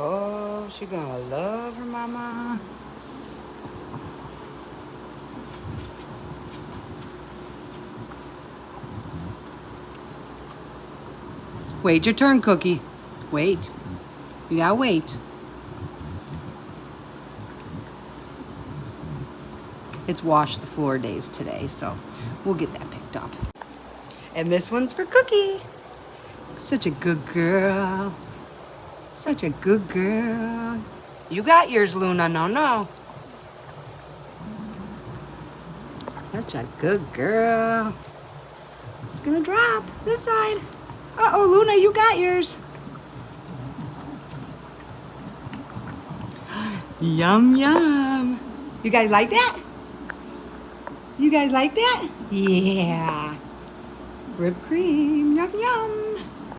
Oh, she gonna love her mama. Wait your turn, Cookie. Wait. You gotta wait. It's wash the floor days today, so we'll get that picked up. And this one's for Cookie. Such a good girl. Such a good girl. You got yours, Luna. No. Such a good girl. It's gonna drop this side. Uh-oh, Luna, you got yours. Yum, yum. You guys like that? You guys like that? Yeah. Whipped cream, yum, yum.